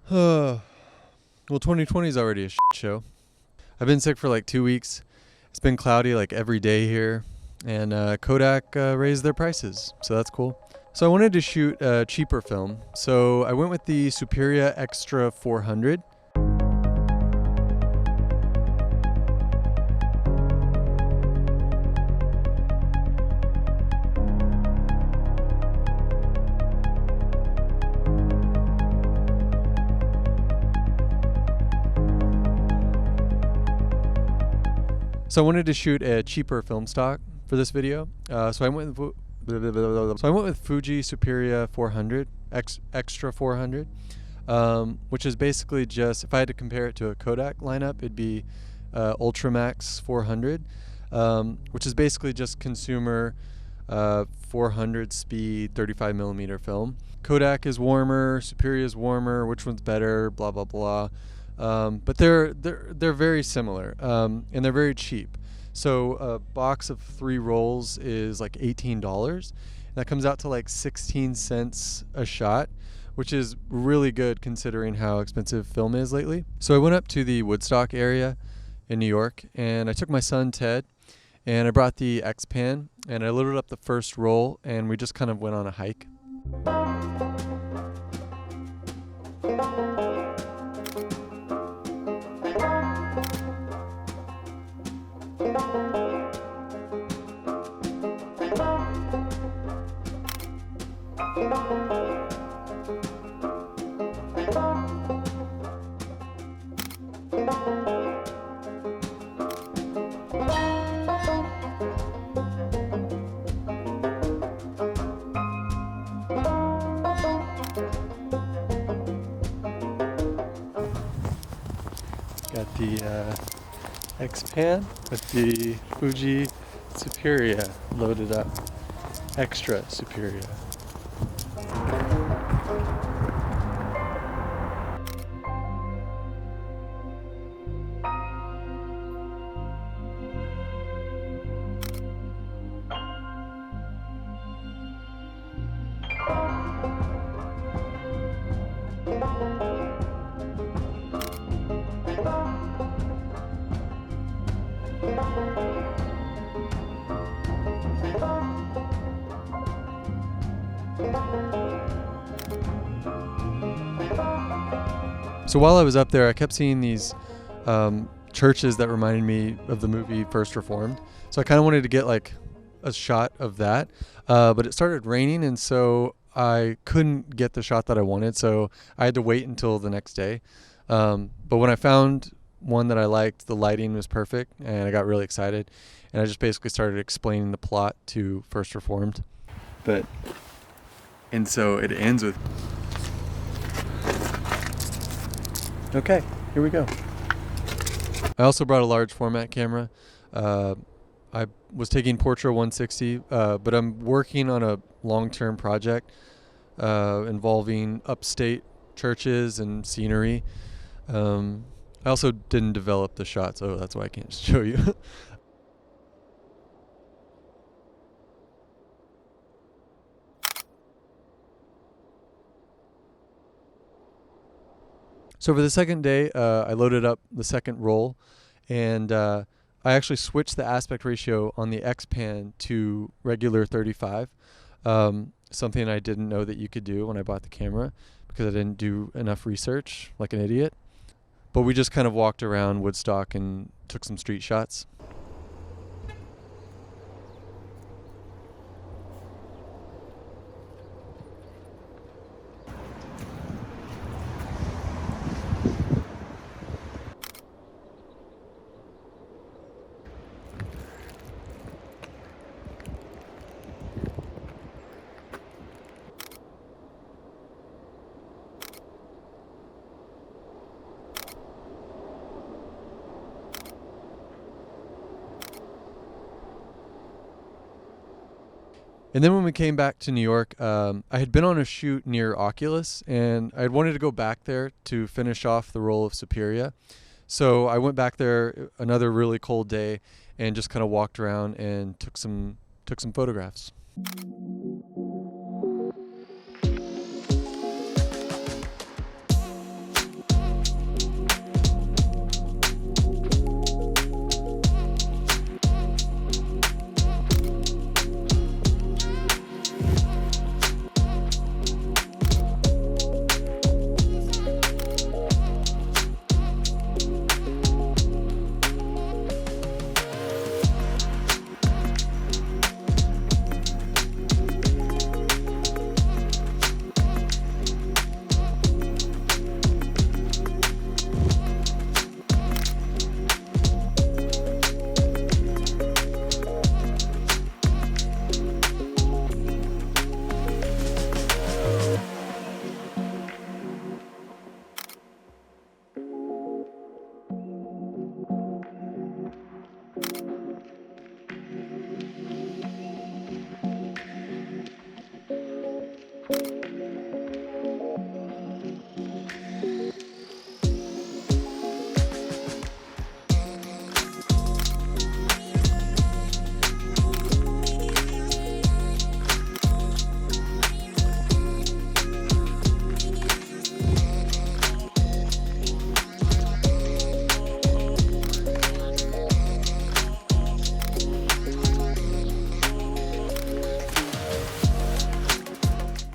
Well, 2020 is already a shit show. I've been sick for like 2 weeks. It's been cloudy like every day here, and Kodak raised their prices, so that's cool. So I wanted to shoot a cheaper film, so I went with the Superia X-TRA 400. So I wanted to shoot a cheaper film stock for this video. So I went with Fuji Superia 400 X-TRA 400, which is basically just, if I had to compare it to a Kodak lineup, it'd be Ultramax 400, which is basically just consumer 400 speed 35 millimeter film. Kodak is warmer, Superia is warmer. Which one's better? Blah blah blah. But they're very similar, and they're very cheap. So a box of 3 rolls is like $18. That comes out to like 16 cents a shot, which is really good considering how expensive film is lately. So I went up to the Woodstock area in New York, and I took my son Ted, and I brought the Xpan, and I loaded up the first roll, and we just kind of went on a hike. Got the Xpan with the Fuji Superia loaded up. Extra Superia. So while I was up there, I kept seeing these churches that reminded me of the movie First Reformed. So I kind of wanted to get like a shot of that, but it started raining, and so I couldn't get the shot that I wanted. So I had to wait until the next day. But when I found one that I liked, the lighting was perfect, and I got really excited. And I just basically started explaining the plot to First Reformed. And so it ends with, okay, here we go. I also brought a large format camera. I was taking Portra 160, but I'm working on a long-term project involving upstate churches and scenery. I also didn't develop the shot, so that's why I can't show you. So for the second day, I loaded up the second roll, and I actually switched the aspect ratio on the Xpan to regular 35, something I didn't know that you could do when I bought the camera because I didn't do enough research like an idiot. But we just kind of walked around Woodstock and took some street shots. And then when we came back to New York, I had been on a shoot near Oculus, and I had wanted to go back there to finish off the roll of Superia. So I went back there another really cold day and just kind of walked around and took some photographs.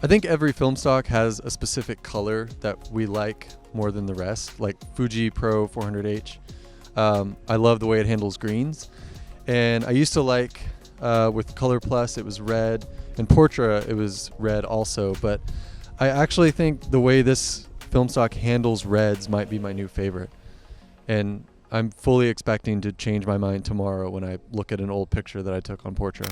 I think every film stock has a specific color that we like more than the rest, like Fuji Pro 400H. I love the way it handles greens. And I used to like, with Color Plus, it was red, and Portra, it was red also. But I actually think the way this film stock handles reds might be my new favorite. And I'm fully expecting to change my mind tomorrow when I look at an old picture that I took on Portra.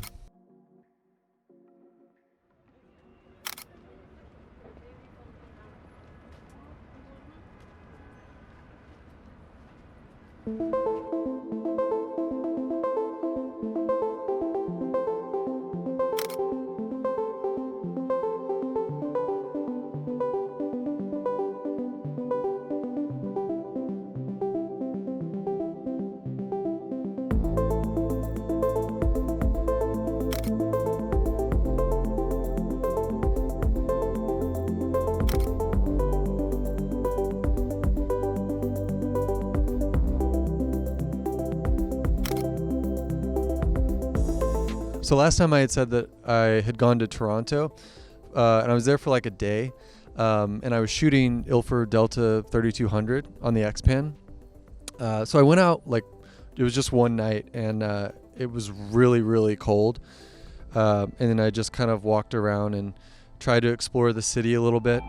So last time I had said that I had gone to Toronto, and I was there for like a day, and I was shooting Ilford Delta 3200 on the Xpan. So I went out, like, it was just one night, and it was really, really cold. And then I just kind of walked around and tried to explore the city a little bit.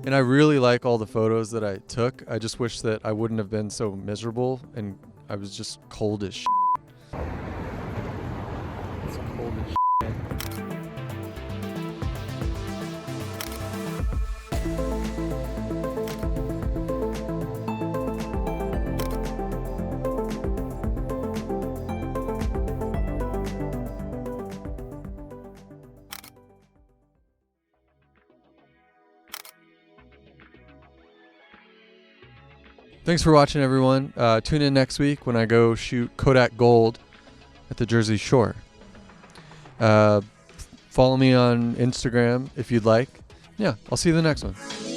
And I really like all the photos that I took. I just wish that I wouldn't have been so miserable, and I was just cold as shit. It's cold as shit. Thanks for watching, everyone. Tune in next week when I go shoot Kodak Gold at the Jersey Shore. Follow me on Instagram if you'd like. Yeah, I'll see you in the next one.